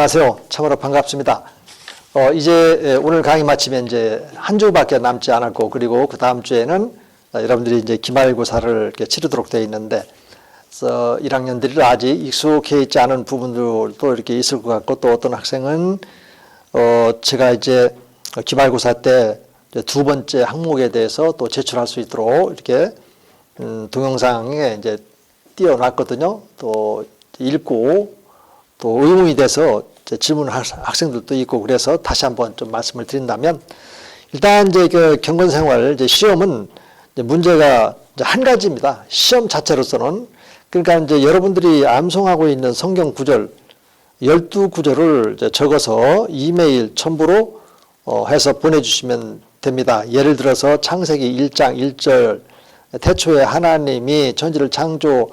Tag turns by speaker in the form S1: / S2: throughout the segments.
S1: 안녕하세요. 참으로 반갑습니다. 이제 오늘 강의 마치면 이제 한 주밖에 남지 않았고, 그리고 그 다음 주에는 여러분들이 이제 기말고사를 이렇게 치르도록 되어 있는데, 1학년들이 아직 익숙해 있지 않은 부분들도 이렇게 있을 것 같고, 또 어떤 학생은 제가 이제 기말고사 때 두 번째 항목에 대해서 또 제출할 수 있도록 이렇게 동영상에 이제 띄워놨거든요. 또 읽고 또 의문이 돼서 질문할 학생들도 있고, 그래서 다시 한번 좀 말씀을 드린다면, 일단 이제 그 경건생활 이제 시험은 이제 문제가 이제 한 가지입니다. 시험 자체로서는. 그러니까 이제 여러분들이 암송하고 있는 성경 구절 12구절을 이제 적어서 이메일 첨부로 해서 보내주시면 됩니다. 예를 들어서 창세기 1장 1절 태초에 하나님이 천지를 창조하시니라,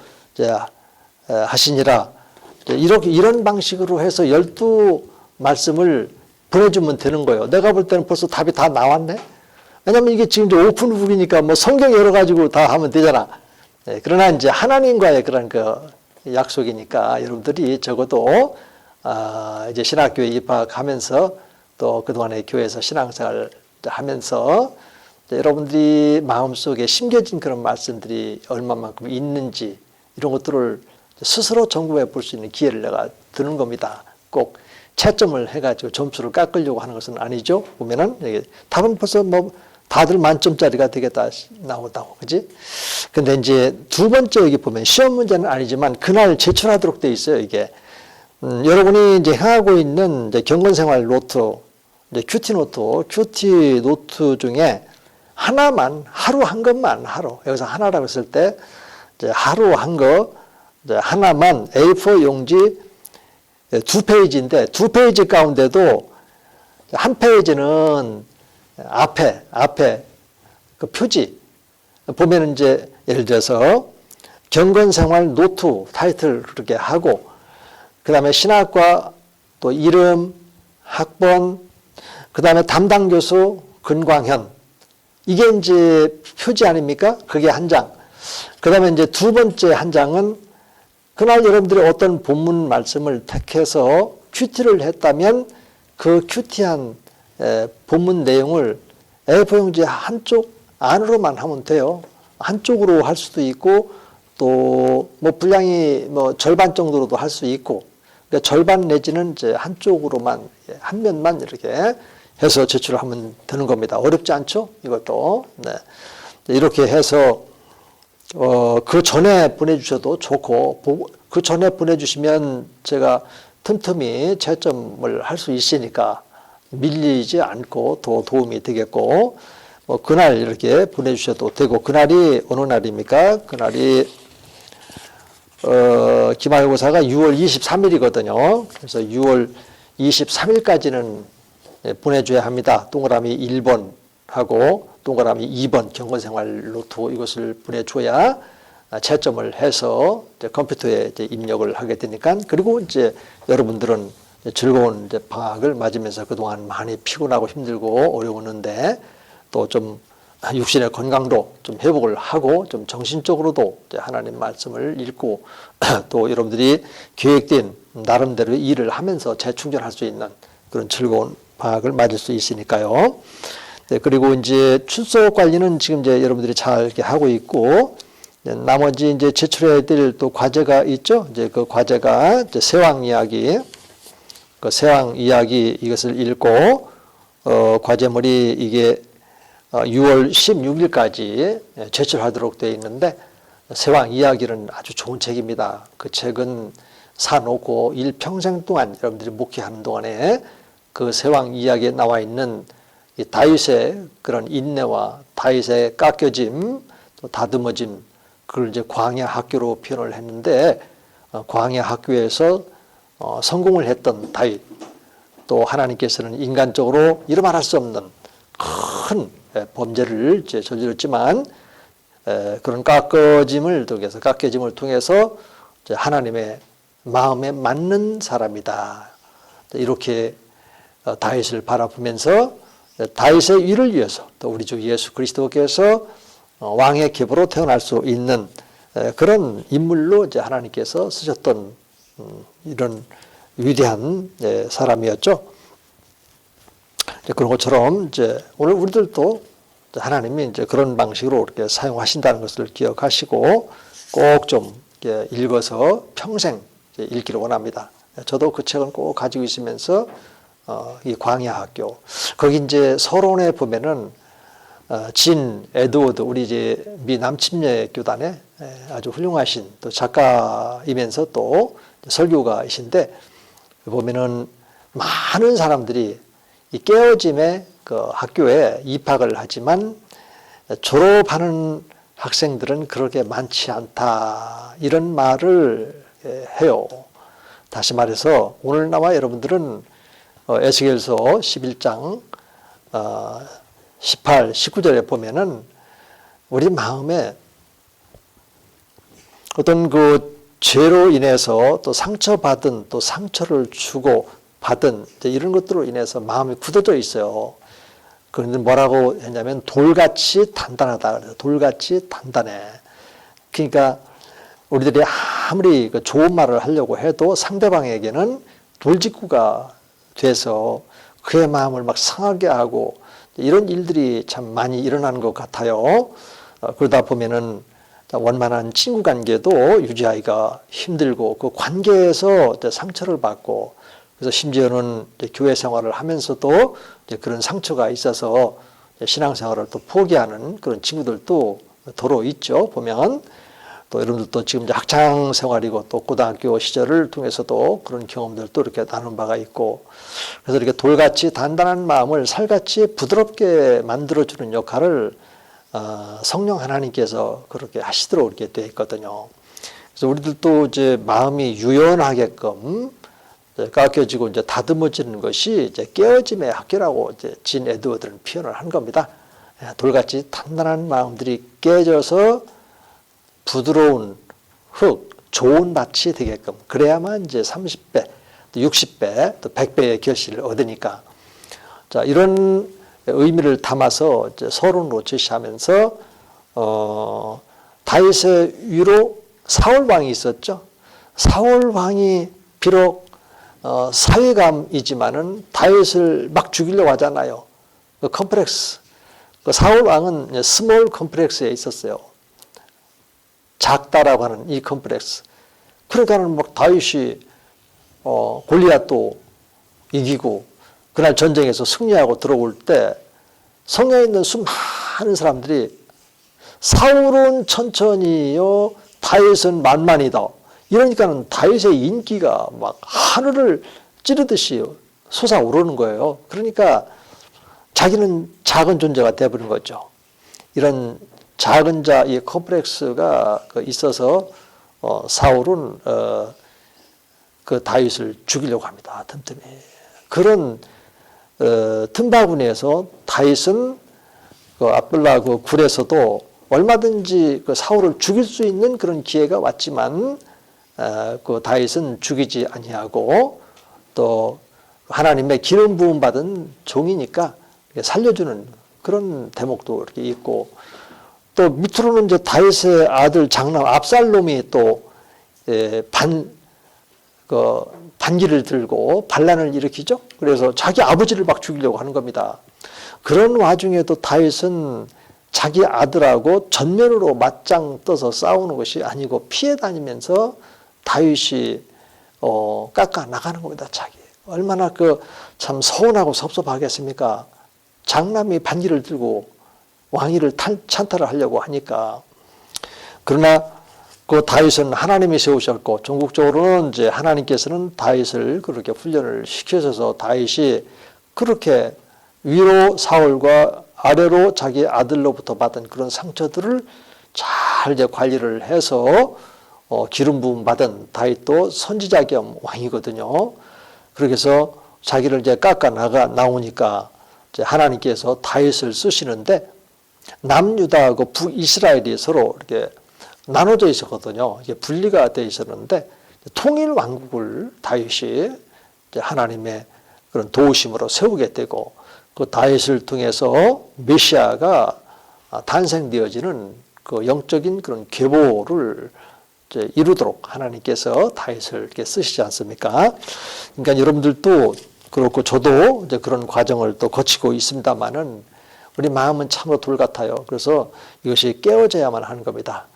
S1: 이런 방식으로 해서 12말씀을 보내주면 되는 거예요. 내가 볼 때는 벌써 답이 다 나왔네. 왜냐면 이게 지금 이제 오픈북이니까 뭐 성경 열어가지고 다 하면 되잖아. 그러나 이제 하나님과의 그런 그 약속이니까 여러분들이 적어도 이제 신학교에 입학하면서 또 그동안에 교회에서 신앙생활을 하면서 여러분들이 마음속에 심겨진 그런 말씀들이 얼마만큼 있는지 이런 것들을 스스로 점검해 볼 수 있는 기회를 내가 드는 겁니다. 꼭 채점을 해가지고 점수를 깎으려고 하는 것은 아니죠. 보면은 답은 벌써 뭐 다들 만점짜리가 되겠다 나온다고, 그지? 근데 이제 두 번째 여기 보면 시험 문제는 아니지만 그날 제출하도록 돼 있어요. 이게 여러분이 이제 행하고 있는 이제 경건생활 노트, 이제 큐티 노트 중에 하나만, 하루 한 것만, 여기서 하나라고 했을 때 이제 하루 한 거 하나만 A4 용지 2페이지인데 2페이지 가운데도 한 페이지는 앞에 그 표지 보면 이제 예를 들어서 경건생활 노트 타이틀 그렇게 하고, 그 다음에 신학과 또 이름, 학번, 그 다음에 담당 교수 근광현, 이게 이제 표지 아닙니까? 그게 한 장. 그 다음에 이제 두 번째 한 장은 그날 여러분들이 어떤 본문 말씀을 택해서 큐티를 했다면 그 큐티한 본문 내용을 A4 용지 한쪽 안으로만 하면 돼요. 한쪽으로 할 수도 있고, 또 뭐 분량이 뭐 절반 정도로도 할 수 있고, 그러니까 절반 내지는 이제 한쪽으로만, 한 면만 이렇게 해서 제출하면 되는 겁니다. 어렵지 않죠? 이것도. 네. 이렇게 해서 그 전에 보내주셔도 좋고, 그 전에 보내주시면 제가 틈틈이 채점을 할 수 있으니까 밀리지 않고 더 도움이 되겠고, 그날 이렇게 보내주셔도 되고, 그날이 어느 날입니까? 그날이 기말고사가 6월 23일이거든요. 그래서 6월 23일까지는 보내줘야 합니다. 동그라미 1번 하고 동그라미 2번 경건생활 노트 이것을 보내줘야 채점을 해서 이제 컴퓨터에 이제 입력을 하게 되니까, 그리고 이제 여러분들은 즐거운 이제 방학을 맞으면서 그동안 많이 피곤하고 힘들고 어려웠는데 또 좀 육신의 건강도 좀 회복을 하고 좀 정신적으로도 이제 하나님 말씀을 읽고 또 여러분들이 계획된 나름대로 일을 하면서 재충전할 수 있는 그런 즐거운 방학을 맞을 수 있으니까요. 네, 그리고 이제 출석 관리는 지금 이제 여러분들이 잘 이렇게 하고 있고, 나머지 이제 제출해야 될 또 과제가 있죠. 이제 그 과제가 이제 세왕 이야기, 그 세왕 이야기 이것을 읽고, 과제물이 이게 6월 16일까지 제출하도록 되어 있는데, 세왕 이야기는 아주 좋은 책입니다. 그 책은 사놓고 일평생 동안 여러분들이 목회하는 동안에 그 세왕 이야기에 나와 있는 이 다윗의 그런 인내와 다윗의 깎여짐, 또 다듬어짐, 그걸 이제 광야 학교로 표현을 했는데, 광야 학교에서 성공을 했던 다윗, 또 하나님께서는 인간적으로 이루 말할 수 없는 큰 범죄를 이제 저질렀지만 그런 깎여짐을 통해서 이제 하나님의 마음에 맞는 사람이다, 이렇게 다윗을 바라보면서 다윗의 위를 위해서 또 우리 주 예수 그리스도께서 왕의 계보로 태어날 수 있는 그런 인물로 이제 하나님께서 쓰셨던 이런 위대한 사람이었죠. 그런 것처럼 이제 오늘 우리들도 하나님이 이제 그런 방식으로 이렇게 사용하신다는 것을 기억하시고 꼭 좀 읽어서 평생 읽기를 원합니다. 저도 그 책은 꼭 가지고 있으면서 이 광야 학교 거기 이제 서론에 보면은 진 에드워드 우리 이제 미 남침례 교단의 아주 훌륭하신 또 작가이면서 또 설교가이신데 보면은 많은 사람들이 이 깨어짐의 그 학교에 입학을 하지만 졸업하는 학생들은 그렇게 많지 않다 이런 말을 해요. 다시 말해서 오늘 나와 여러분들은 에스겔서 11장 18, 19절에 보면은 우리 마음에 어떤 그 죄로 인해서 또 상처받은 또 상처를 주고 받은 이런 것들로 인해서 마음이 굳어져 있어요. 그런데 뭐라고 했냐면 돌같이 단단하다. 그래서 돌같이 단단해. 그러니까 우리들이 아무리 그 좋은 말을 하려고 해도 상대방에게는 돌직구가 돼서 그의 마음을 막 상하게 하고 이런 일들이 참 많이 일어나는 것 같아요. 그러다 보면은 원만한 친구 관계도 유지하기가 힘들고 그 관계에서 상처를 받고 그래서 심지어는 교회 생활을 하면서도 그런 상처가 있어서 신앙생활을 또 포기하는 그런 친구들도 더러 있죠. 보면 또 여러분들도 지금 학창 생활이고 또 고등학교 시절을 통해서도 그런 경험들도 이렇게 나눈 바가 있고 그래서 이렇게 돌같이 단단한 마음을 살같이 부드럽게 만들어주는 역할을 성령 하나님께서 그렇게 하시도록 이렇게 되어 있거든요. 그래서 우리들도 이제 마음이 유연하게끔 깎여지고 이제 다듬어지는 것이 이제 깨어짐의 학교라고 이제 진 에드워드는 표현을 한 겁니다. 돌같이 단단한 마음들이 깨져서 부드러운 흙, 좋은 밭이 되게끔 그래야만 이제 30배, 또 60배, 또 100배의 결실을 얻으니까 자 이런 의미를 담아서 이제 서론으로 제시하면서 다윗의 위로 사울 왕이 있었죠. 사울 왕이 비록 사회감이지만은 다윗을 막 죽이려고 하잖아요. 그 컴플렉스. 그 사울 왕은 스몰 컴플렉스에 있었어요. 작다라고 하는 이 컴플렉스. 그러니까는 막 다윗이 골리앗도 이기고 그날 전쟁에서 승리하고 들어올 때 성경에 있는 수많은 사람들이 사울은 천천히요, 다윗은 만만이다. 이러니까는 다윗의 인기가 막 하늘을 찌르듯이 솟아오르는 거예요. 그러니까 자기는 작은 존재가 되어버린 거죠. 이런 작은 자의 컴플렉스가 있어서 사울은 그 다윗을 죽이려고 합니다. 틈틈이. 그런 틈바구니에서 다윗은 그 압둘라 그 굴에서도 얼마든지 그 사울을 죽일 수 있는 그런 기회가 왔지만 그 다윗은 죽이지 아니하고 또 하나님의 기름 부음 받은 종이니까 살려주는 그런 대목도 이렇게 있고 또 밑으로는 이제 다윗의 아들 장남 압살롬이 또 반기를 들고 반란을 일으키죠. 그래서 자기 아버지를 막 죽이려고 하는 겁니다. 그런 와중에도 다윗은 자기 아들하고 전면으로 맞짱 떠서 싸우는 것이 아니고 피해 다니면서 다윗이 깎아 나가는 겁니다. 자기 얼마나 참 서운하고 섭섭하겠습니까? 장남이 반기를 들고 왕위를 찬탈을 하려고 하니까. 그러나 그 다윗은 하나님이 세우셨고 전국적으로는 이제 하나님께서는 다윗을 그렇게 훈련을 시켜줘서 다윗이 그렇게 위로 사울과 아래로 자기 아들로부터 받은 그런 상처들을 잘 이제 관리를 해서 기름 부음 받은 다윗도 선지자 겸 왕이거든요. 그래서 자기를 이제 깎아 나오니까 이제 하나님께서 다윗을 쓰시는데 남유다하고 북이스라엘이 서로 이렇게 나눠져 있었거든요. 이게 분리가 되어 있었는데 통일 왕국을 다윗이 이제 하나님의 그런 도우심으로 세우게 되고 그 다윗을 통해서 메시아가 탄생되어지는 그 영적인 그런 계보를 이제 이루도록 하나님께서 다윗을 이렇게 쓰시지 않습니까? 그러니까 여러분들도 그렇고 저도 이제 그런 과정을 또 거치고 있습니다만은 우리 마음은 참으로 돌 같아요. 그래서 이것이 깨어져야만 하는 겁니다.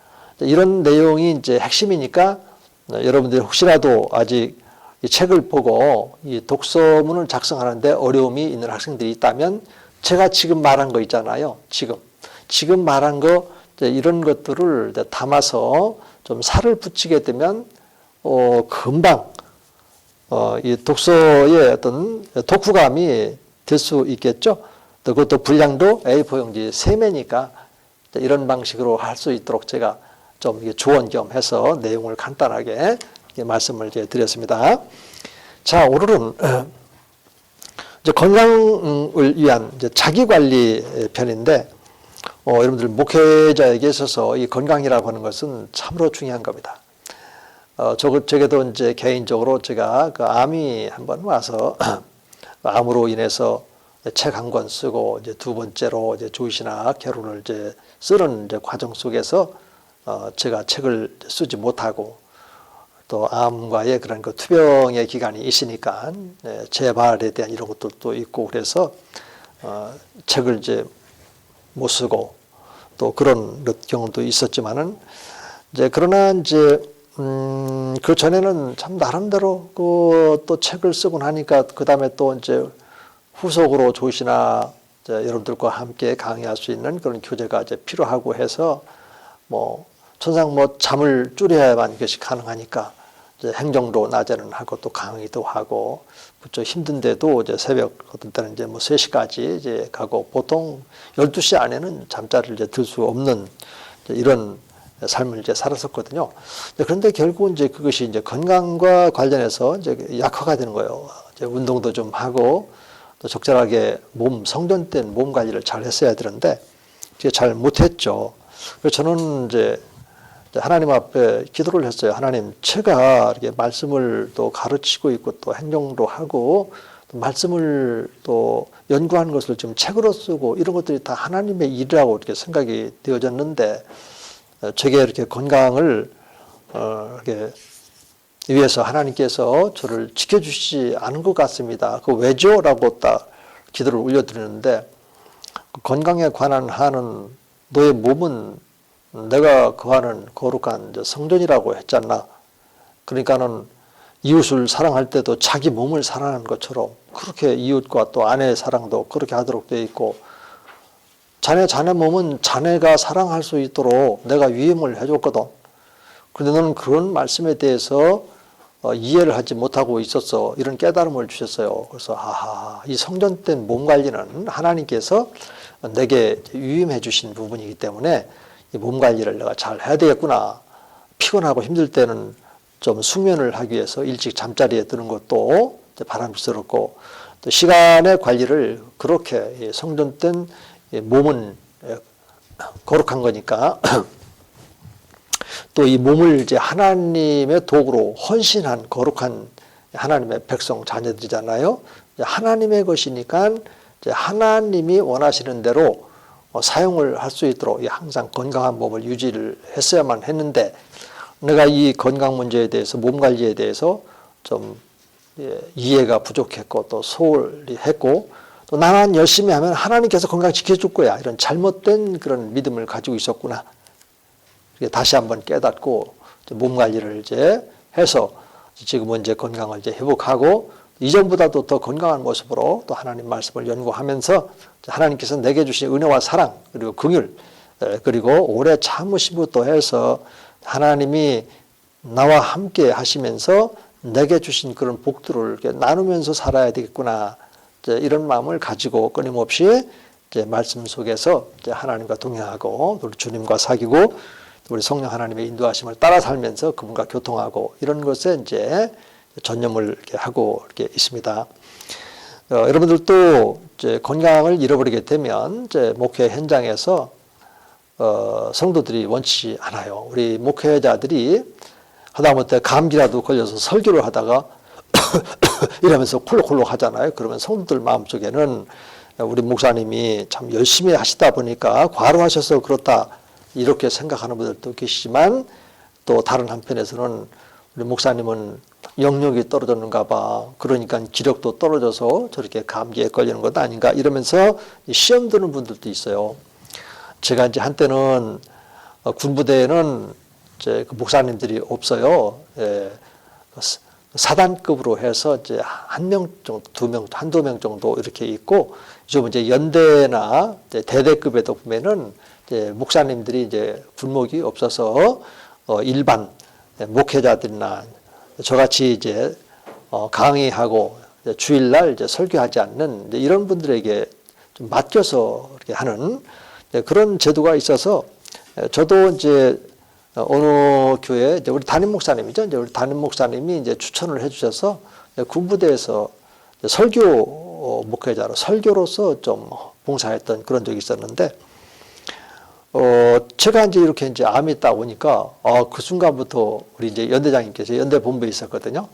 S1: 이런 내용이 이제 핵심이니까 여러분들이 혹시라도 아직 이 책을 보고 이 독서문을 작성하는데 어려움이 있는 학생들이 있다면 제가 지금 말한 거 있잖아요. 지금 말한 거 이런 것들을 담아서 좀 살을 붙이게 되면 금방 이 독서의 어떤 독후감이 될 수 있겠죠. 또 그것도 분량도 A4 용지 3매니까 이런 방식으로 할 수 있도록 제가 좀 조언 겸 해서 내용을 간단하게 말씀을 드렸습니다. 자, 오늘은 이제 건강을 위한 이제 자기관리 편인데, 여러분들 목회자에게 있어서 이 건강이라고 하는 것은 참으로 중요한 겁니다. 저게도 이제 개인적으로 제가 그 암이 한번 와서 암으로 인해서 책 한 권 쓰고 이제 두 번째로 이제 조이신학 개론을 이제 쓰는 이제 과정 속에서 제가 책을 쓰지 못하고 또 암과의 그런 그 투병의 기간이 있으니까 재발에 대한 이런 것들도 있고 그래서 책을 이제 못 쓰고 또 그런 경우도 있었지만은 이제 그러나 이제 그 전에는 참 나름대로 또 책을 쓰고 나니까 그 다음에 또 이제 후속으로 조시나 여러분들과 함께 강의할 수 있는 그런 교재가 이제 필요하고 해서 천상 잠을 줄여야만 이것이 가능하니까 이제 행정도 낮에는 하고 또 강의도 하고 부쩍 힘든데도 이제 새벽 어떤 때는 이제 3시까지 이제 가고 보통 12시 안에는 잠자리를 이제 들 수 없는 이런 삶을 이제 살았었거든요. 그런데 결국 이제 그것이 이제 건강과 관련해서 이제 약화가 되는 거예요. 이제 운동도 좀 하고 또 적절하게 성전된 몸 관리를 잘 했어야 되는데 잘 못했죠. 그래서 저는 이제 하나님 앞에 기도를 했어요. 하나님, 제가 이렇게 말씀을 또 가르치고 있고 또 행정도 하고 또 말씀을 또 연구하는 것을 지금 책으로 쓰고 이런 것들이 다 하나님의 일이라고 이렇게 생각이 되어졌는데 제게 이렇게 건강을 이렇게 위해서 하나님께서 저를 지켜주시지 않은 것 같습니다. 그 왜죠? 라고 딱 기도를 올려드리는데 건강에 관한 한은 너의 몸은 내가 거하는 거룩한 성전이라고 했잖아. 그러니까는 이웃을 사랑할 때도 자기 몸을 사랑하는 것처럼 그렇게 이웃과 또 아내의 사랑도 그렇게 하도록 되어 있고 자네 몸은 자네가 사랑할 수 있도록 내가 위임을 해줬거든. 그런데 너는 그런 말씀에 대해서 이해를 하지 못하고 있었어. 이런 깨달음을 주셨어요. 그래서 이 성전된 몸 관리는 하나님께서 내게 위임해 주신 부분이기 때문에 이 몸 관리를 내가 잘 해야 되겠구나. 피곤하고 힘들 때는 좀 숙면을 하기 위해서 일찍 잠자리에 드는 것도 바람스럽고 또 시간의 관리를 그렇게 성전된 몸은 거룩한 거니까 또 이 몸을 이제 하나님의 도구로 헌신한 거룩한 하나님의 백성 자녀들이잖아요. 하나님의 것이니까 이제 하나님이 원하시는 대로 사용을 할 수 있도록 항상 건강한 몸을 유지를 했어야만 했는데 내가 이 건강 문제에 대해서 몸 관리에 대해서 좀 이해가 부족했고 또 소홀히 했고 또 나만 열심히 하면 하나님께서 건강 지켜줄 거야 이런 잘못된 그런 믿음을 가지고 있었구나. 다시 한번 깨닫고 몸 관리를 이제 해서 지금은 이제 건강을 이제 회복하고 이전보다도 더 건강한 모습으로 또 하나님 말씀을 연구하면서 하나님께서 내게 주신 은혜와 사랑 그리고 긍휼 그리고 오래 참으심부터 해서 하나님이 나와 함께 하시면서 내게 주신 그런 복들을 이렇게 나누면서 살아야 되겠구나 이런 마음을 가지고 끊임없이 이제 말씀 속에서 이제 하나님과 동행하고 우리 주님과 사귀고 우리 성령 하나님의 인도하심을 따라 살면서 그분과 교통하고 이런 것에 이제 전념을 이렇게 하고 이렇게 있습니다. 여러분들도 이제 건강을 잃어버리게 되면 이제 목회 현장에서 성도들이 원치 않아요. 우리 목회자들이 하다못해 감기라도 걸려서 설교를 하다가 이러면서 콜록콜록 하잖아요. 그러면 성도들 마음속에는 우리 목사님이 참 열심히 하시다 보니까 과로하셔서 그렇다 이렇게 생각하는 분들도 계시지만 또 다른 한편에서는 우리 목사님은 영역이 떨어졌는가 봐. 그러니까 기력도 떨어져서 저렇게 감기에 걸리는 것 아닌가 이러면서 시험 드는 분들도 있어요. 제가 이제 한때는 군부대에는 이제 그 목사님들이 없어요. 예, 사단급으로 해서 이제 한 명 정도, 두 명, 한두 명 정도 이렇게 있고, 좀 이제 연대나 이제 대대급에도 보면은 이제 목사님들이 이제 군목이 없어서 일반 목회자들이나 저같이 이제 강의하고 주일날 이제 설교하지 않는 이제 이런 분들에게 좀 맡겨서 이렇게 하는 그런 제도가 있어서 저도 이제 어느 교회 이제 우리 담임 목사님이죠. 이제 우리 담임 목사님이 이제 추천을 해주셔서 군부대에서 설교 목회자로 설교로서 좀 봉사했던 그런 적이 있었는데, 제가 이제 이렇게 이제 암이 딱 오니까, 그 순간부터 우리 이제 연대장님께서 연대 본부에 있었거든요.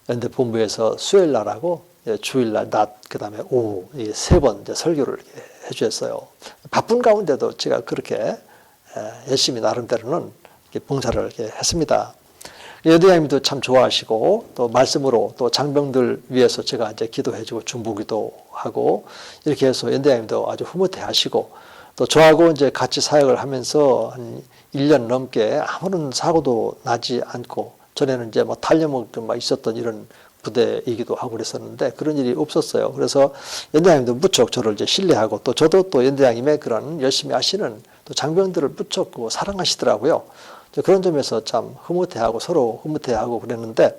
S1: 연대 본부에서 수요일 날하고 주일날 낮, 그 다음에 오후, 세 번 이제 설교를 해주셨어요. 바쁜 가운데도 제가 그렇게 열심히 나름대로는 이렇게 봉사를 이렇게 했습니다. 연대장님도 참 좋아하시고, 또 말씀으로 또 장병들 위해서 제가 이제 기도해주고 중보기도 하고, 이렇게 해서 연대장님도 아주 흐뭇해 하시고, 또 저하고 이제 같이 사역을 하면서 한 1년 넘게 아무런 사고도 나지 않고, 전에는 이제 뭐 탄력도 막 있었던 이런 부대이기도 하고 그랬었는데 그런 일이 없었어요. 그래서 연대장님도 무척 저를 이제 신뢰하고, 또 저도 또 연대장님의 그런 열심히 하시는 또 장병들을 무척 사랑하시더라고요. 그런 점에서 참 흐뭇해하고 서로 흐뭇해하고 그랬는데,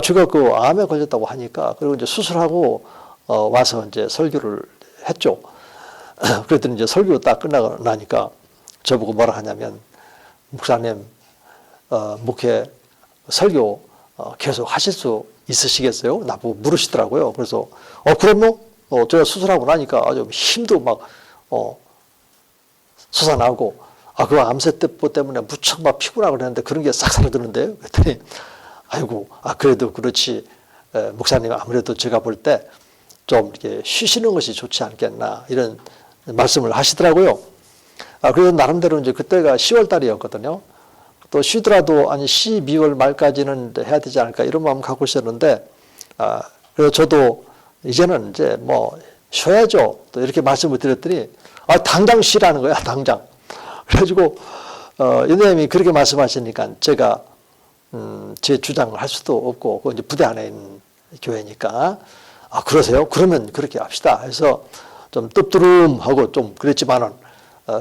S1: 제가 그 암에 걸렸다고 하니까, 그리고 이제 수술하고 와서 이제 설교를 했죠. 그랬더니 이제 설교 딱 끝나고 나니까 저보고 뭐라 하냐면, 목사님, 목회 설교 계속 하실 수 있으시겠어요? 나보고 물으시더라고요. 그래서 그럼요. 제가 수술하고 나니까 아주 힘도 막 솟아나고, 그 암세포 때문에 무척 막 피곤하고 그랬는데 그런 게 싹 사라지는데요. 그랬더니, 아이고, 그래도 그렇지. 목사님, 아무래도 제가 볼 때 좀 이렇게 쉬시는 것이 좋지 않겠나, 이런 말씀을 하시더라고요. 그래서 나름대로 이제 그때가 10월 달이었거든요. 또 쉬더라도 12월 말까지는 해야 되지 않을까, 이런 마음 갖고 있었는데, 그래서 저도 이제는 이제 뭐 쉬어야죠. 또 이렇게 말씀을 드렸더니, 당장 쉬라는 거야, 당장. 그래가지고, 연대님이 그렇게 말씀하시니까 제가, 제 주장을 할 수도 없고, 그 이제 부대 안에 있는 교회니까, 그러세요? 그러면 그렇게 합시다. 해서 좀 떫떫하고 좀 그랬지만은,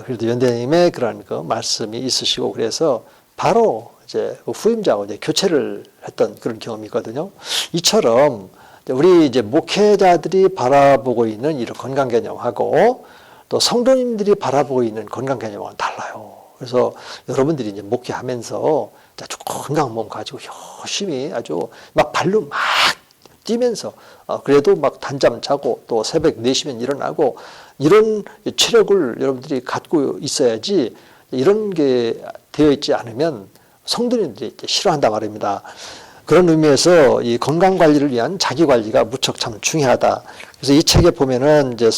S1: 그래도 연대님의 그런 그 말씀이 있으시고, 그래서 바로 이제 후임자하고 이제 교체를 했던 그런 경험이 있거든요. 이처럼 우리 이제 목회자들이 바라보고 있는 이런 건강 개념하고, 또 성도님들이 바라보고 있는 건강 개념은 달라요. 그래서 여러분들이 이제 목회하면서 아주 건강한 몸 가지고 열심히 아주 막 발로 막 뛰면서, 그래도 막 단잠 자고 또 새벽 4시면 일어나고, 이런 체력을 여러분들이 갖고 있어야지, 이런 게 되어 있지 않으면 성도님들이 싫어한다 말입니다. 그런 의미에서 이 건강 관리를 위한 자기 관리가 무척 참 중요하다. 그래서 이 책에 보면은 이제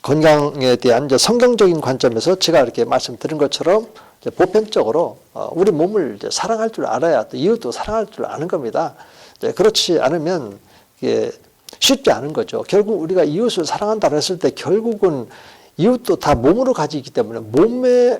S1: 건강에 대한 이제 성경적인 관점에서 제가 이렇게 말씀드린 것처럼 이제 보편적으로 우리 몸을 이제 사랑할 줄 알아야 또 이웃도 사랑할 줄 아는 겁니다. 그렇지 않으면 이게 쉽지 않은 거죠. 결국 우리가 이웃을 사랑한다고 했을 때 결국은 이웃도 다 몸으로 가지기 때문에 몸에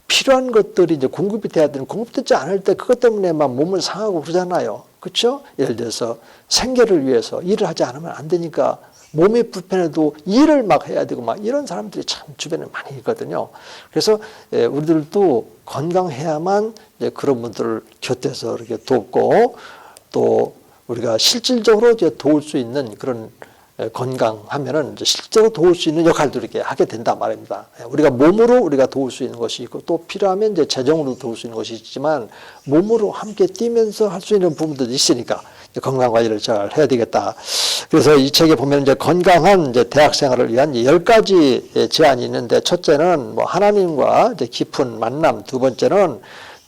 S1: 필요한 것들이 이제 공급이 돼야 되는, 공급되지 않을 때 그것 때문에만 몸을 상하고 그러잖아요. 그렇죠? 예를 들어서 생계를 위해서 일을 하지 않으면 안 되니까 몸이 불편해도 일을 막 해야 되고 막 이런 사람들이 참 주변에 많이 있거든요. 그래서 우리들도 건강해야만 이제 그런 분들을 곁에서 이렇게 돕고, 또 우리가 실질적으로 이제 도울 수 있는 그런 건강하면은 이제 실제로 도울 수 있는 역할도 이렇게 하게 된단 말입니다. 우리가 몸으로 우리가 도울 수 있는 것이 있고, 또 필요하면 이제 재정으로 도울 수 있는 것이 있지만, 몸으로 함께 뛰면서 할 수 있는 부분들이 있으니까 건강 관리를 잘 해야 되겠다. 그래서 이 책에 보면 이제 건강한 이제 대학 생활을 위한 10가지 제안이 있는데, 첫째는 뭐 하나님과 이제 깊은 만남, 두 번째는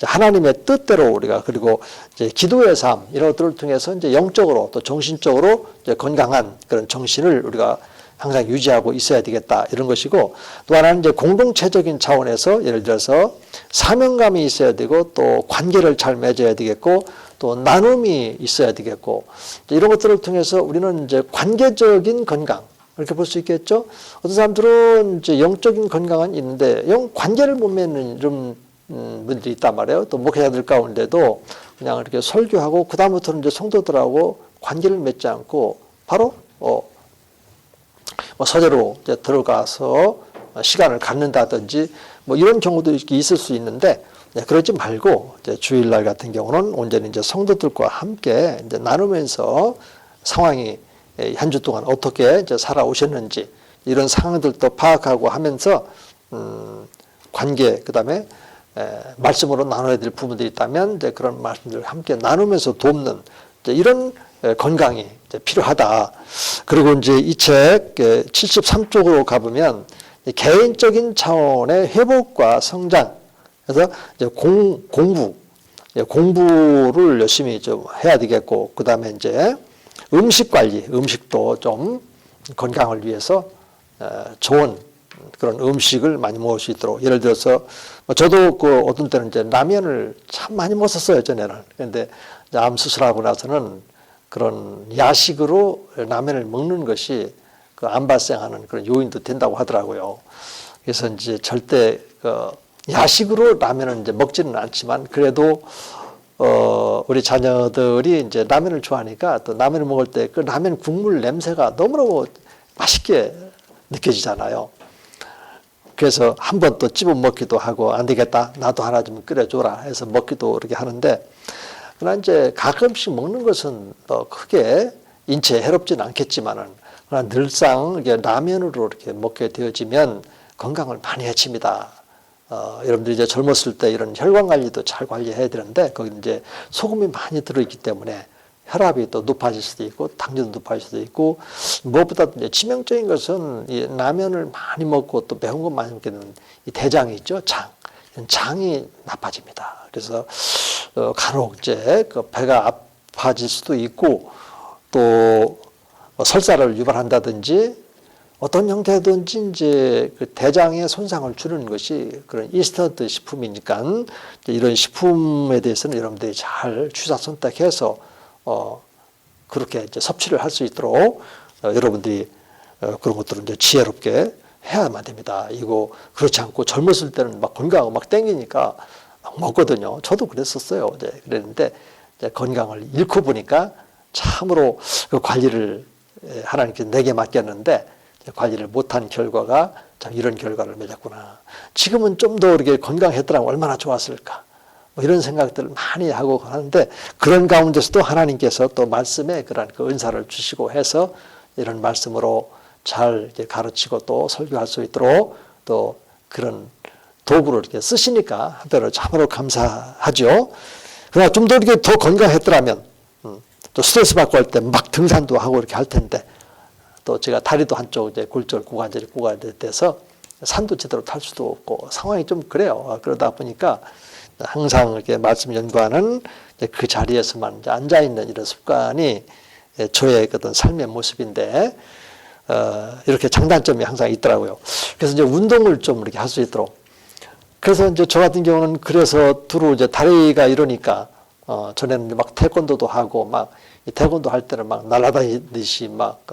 S1: 하나님의 뜻대로 우리가, 그리고 이제 기도의 삶, 이런 것들을 통해서 이제 영적으로 또 정신적으로 이제 건강한 그런 정신을 우리가 항상 유지하고 있어야 되겠다 이런 것이고, 또 하나는 이제 공동체적인 차원에서 예를 들어서 사명감이 있어야 되고 또 관계를 잘 맺어야 되겠고 또 나눔이 있어야 되겠고, 이런 것들을 통해서 우리는 이제 관계적인 건강 이렇게 볼 수 있겠죠. 어떤 사람들은 이제 영적인 건강은 있는데 영 관계를 못 맺는 이런 분들이 있단 말이에요. 또 목회자들 가운데도 그냥 이렇게 설교하고 그 다음부터는 이제 성도들하고 관계를 맺지 않고 바로 뭐 서재로 이제 들어가서 시간을 갖는다든지 뭐 이런 경우도 이렇게 있을 수 있는데, 그러지 말고 이제 주일날 같은 경우는 온전히 이제 성도들과 함께 이제 나누면서 상황이 한 주 동안 어떻게 이제 살아오셨는지 이런 상황들도 파악하고 하면서 관계, 그다음에 말씀으로 나눠야 될 부분들이 있다면 이제 그런 말씀들을 함께 나누면서 돕는 이제 이런 건강이 이제 필요하다. 그리고 이제 이 책 73쪽으로 가보면 개인적인 차원의 회복과 성장, 그래서 이제 공부를 열심히 좀 해야 되겠고, 그 다음에 이제 음식 관리, 음식도 좀 건강을 위해서 좋은 그런 음식을 많이 먹을 수 있도록, 예를 들어서 저도 그 어떤 때는 이제 라면을 참 많이 먹었어요, 전에는. 그런데 암 수술하고 나서는 그런 야식으로 라면을 먹는 것이 그 암 발생하는 그런 요인도 된다고 하더라고요. 그래서 이제 절대 그 야식으로 라면은 이제 먹지는 않지만 그래도 우리 자녀들이 이제 라면을 좋아하니까 또 라면을 먹을 때 그 라면 국물 냄새가 너무너무 맛있게 느껴지잖아요. 그래서 한 번 또 집어 먹기도 하고, 안 되겠다, 나도 하나 좀 끓여줘라 해서 먹기도 이렇게 하는데, 그러나 이제 가끔씩 먹는 것은 크게 인체에 해롭지는 않겠지만은, 그러나 늘상 이렇게 라면으로 이렇게 먹게 되어지면 건강을 많이 해칩니다. 여러분들이 이제 젊었을 때 이런 혈관 관리도 잘 관리해야 되는데, 거기 이제 소금이 많이 들어있기 때문에 혈압이 또 높아질 수도 있고, 당뇨도 높아질 수도 있고, 무엇보다 이제 치명적인 것은 이 라면을 많이 먹고 또 매운 것 많이 먹게 되는 이 대장이 있죠, 장이 나빠집니다. 그래서 간혹 이제 그 배가 아파질 수도 있고, 또 설사를 유발한다든지 어떤 형태든지 이제 그 대장에 손상을 주는 것이 그런 인스턴트 식품이니까, 이런 식품에 대해서는 여러분들이 잘 취사 선택해서 그렇게 이제 섭취를 할 수 있도록 여러분들이 그런 것들을 이제 지혜롭게 해야만 됩니다. 이거 그렇지 않고 젊었을 때는 막 건강하고 막 땡기니까 막 먹거든요. 저도 그랬었어요. 이제 그랬는데 이제 건강을 잃고 보니까 참으로 그 관리를 하나님께 내게 맡겼는데 관리를 못한 결과가 참 이런 결과를 맺었구나. 지금은 좀 더 이렇게 건강했더라면 얼마나 좋았을까. 뭐 이런 생각들을 많이 하고 하는데, 그런 가운데서도 하나님께서 또 말씀에 그런 그 은사를 주시고 해서 이런 말씀으로 잘 이렇게 가르치고 또 설교할 수 있도록 또 그런 도구를 이렇게 쓰시니까 한편으로 참으로 감사하죠. 그러나 좀 더 이렇게 더 건강했더라면 또 스트레스 받고 할 때 막 등산도 하고 이렇게 할 텐데, 또 제가 다리도 한쪽 이제 골절 고관절이 고갈돼서 산도 제대로 탈 수도 없고 상황이 좀 그래요. 그러다 보니까 항상 이렇게 말씀 연구하는 그 자리에서만 이제 앉아 있는 이런 습관이 저의 어떤 삶의 모습인데, 이렇게 장단점이 항상 있더라고요. 그래서 이제 운동을 좀 이렇게 할 수 있도록. 그래서 이제 저 같은 경우는 그래서 두루 이제 다리가 이러니까 전에는 막 태권도도 하고 막 태권도 할 때는 막 날아다니듯이 막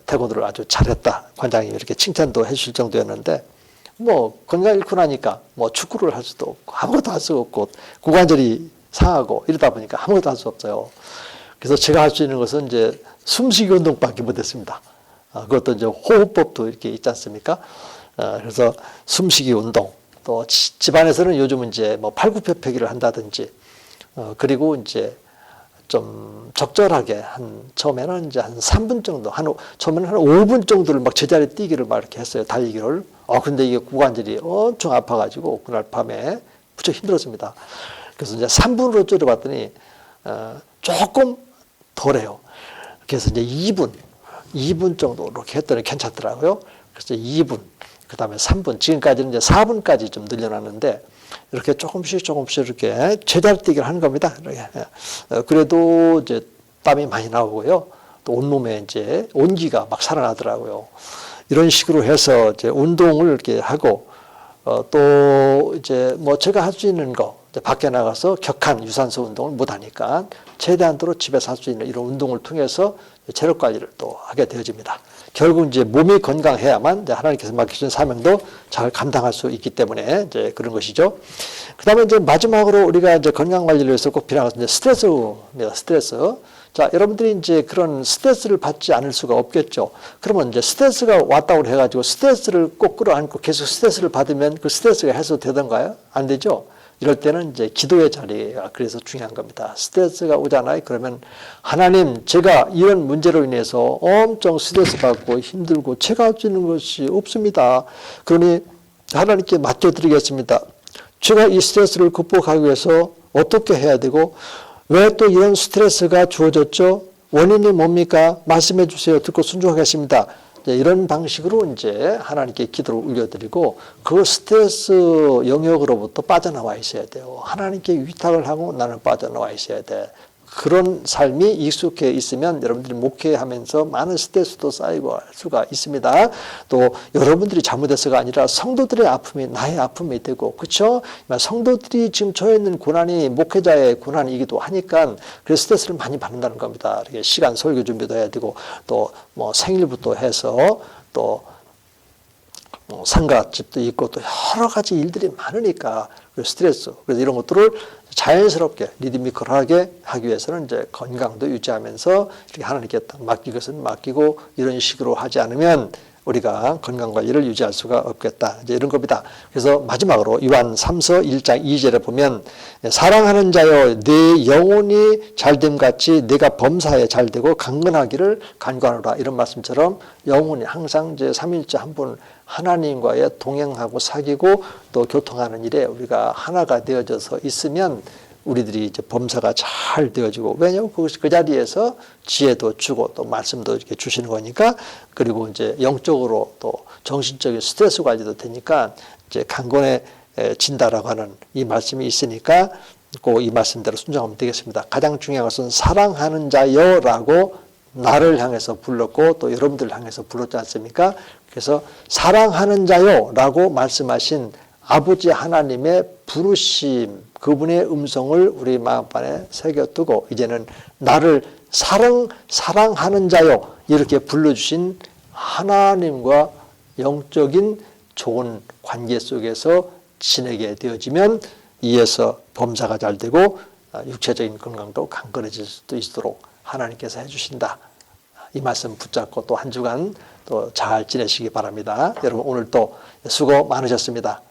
S1: 태권도를 아주 잘했다, 관장님이 이렇게 칭찬도 해주실 정도였는데, 뭐 건강 잃고 나니까 뭐 축구를 할 수도 없고 아무것도 할 수 없고 고관절이 상하고 이러다 보니까 아무것도 할 수 없어요. 그래서 제가 할 수 있는 것은 이제 숨쉬기 운동밖에 못했습니다. 그것도 이제 호흡법도 이렇게 있지 않습니까? 그래서 숨쉬기 운동, 또 집안에서는 요즘은 이제 뭐 팔굽혀펴기를 한다든지, 그리고 이제 좀 적절하게 처음에는 이제 한 3분 정도, 처음에는 한 5분 정도를 막 제자리 뛰기를 막 이렇게 했어요. 달리기를. 근데 이게 고관절이 엄청 아파가지고 그날 밤에 무척 힘들었습니다. 그래서 이제 3분으로 줄여봤더니, 조금 덜해요. 그래서 이제 2분 정도 이렇게 했더니 괜찮더라고요. 그래서 2분, 그 다음에 3분, 지금까지는 이제 4분까지 좀 늘려놨는데, 이렇게 조금씩 이렇게 제자리 뛰기를 하는 겁니다. 이렇게. 그래도 이제 땀이 많이 나오고요. 또 온몸에 이제 온기가 막 살아나더라고요. 이런 식으로 해서 이제 운동을 이렇게 하고 또 이제 뭐 제가 할 수 있는 거 밖에 나가서 격한 유산소 운동을 못 하니까 최대한도로 집에서 할 수 있는 이런 운동을 통해서 체력 관리를 또 하게 되어집니다. 결국 이제 몸이 건강해야만 이제 하나님께서 맡기신 사명도 잘 감당할 수 있기 때문에 이제 그런 것이죠. 그다음에 이제 마지막으로 우리가 이제 건강 관리를 위해서 꼭 필요한 것은 이제 스트레스입니다. 스트레스. 자, 여러분들이 이제 그런 스트레스를 받지 않을 수가 없겠죠. 그러면 이제 스트레스가 왔다고 해가지고 스트레스를 꼭 끌어안고 계속 스트레스를 받으면 그 스트레스가 해소되던가요? 안 되죠. 이럴 때는 이제 기도의 자리가 그래서 중요한 겁니다. 스트레스가 오잖아요. 그러면 하나님, 제가 이런 문제로 인해서 엄청 스트레스 받고 힘들고 제가 할 수 있는 것이 없습니다. 그러니 하나님께 맡겨드리겠습니다. 제가 이 스트레스를 극복하기 위해서 어떻게 해야 되고 왜 또 이런 스트레스가 주어졌죠? 원인이 뭡니까? 말씀해 주세요. 듣고 순종하겠습니다. 이런 방식으로 이제 하나님께 기도를 올려드리고 그 스트레스 영역으로부터 빠져나와 있어야 돼요. 하나님께 위탁을 하고 나는 빠져나와 있어야 돼. 그런 삶이 익숙해 있으면 여러분들이 목회하면서 많은 스트레스도 쌓이고 할 수가 있습니다. 또 여러분들이 잘못해서가 아니라 성도들의 아픔이 나의 아픔이 되고, 그렇죠? 성도들이 지금 처해 있는 고난이 목회자의 고난이기도 하니까 그래서 스트레스를 많이 받는다는 겁니다. 이렇게 시간 설교 준비도 해야 되고 또 뭐 생일부터 해서 또 뭐 상가집도 있고 또 여러 가지 일들이 많으니까 스트레스, 그래서 이런 것들을 자연스럽게 리드미컬하게 하기 위해서는 이제 건강도 유지하면서 이렇게 하나님께 맡길 것은 맡기고 이런 식으로 하지 않으면 우리가 건강 관리를 유지할 수가 없겠다. 이제 이런 겁니다. 그래서 마지막으로 요한 3서 1장 2절에 보면 사랑하는 자여 내 영혼이 잘됨 같이 내가 범사에 잘되고 강건하기를 간구하노라. 이런 말씀처럼 영혼이 항상 이제 삼위일체 한 분 하나님과의 동행하고 사귀고 또 교통하는 일에 우리가 하나가 되어져서 있으면 우리들이 이제 범사가 잘 되어지고, 왜냐하면 그것이 그 자리에서 지혜도 주고 또 말씀도 이렇게 주시는 거니까, 그리고 이제 영적으로 또 정신적인 스트레스 관리도 되니까 이제 강건해진다라고 하는 이 말씀이 있으니까 꼭 이 말씀대로 순종하면 되겠습니다. 가장 중요한 것은 사랑하는 자여라고 나를 향해서 불렀고 또 여러분들을 향해서 불렀지 않습니까? 그래서 사랑하는 자요라고 말씀하신 아버지 하나님의 부르심, 그분의 음성을 우리 마음판에 새겨두고 이제는 나를 사랑하는 자요 이렇게 불러주신 하나님과 영적인 좋은 관계 속에서 지내게 되어지면 이에서 범사가 잘 되고 육체적인 건강도 강건해질 수도 있도록 하나님께서 해주신다. 이 말씀 붙잡고 또 한 주간 또 잘 지내시기 바랍니다. 여러분 오늘 또 수고 많으셨습니다.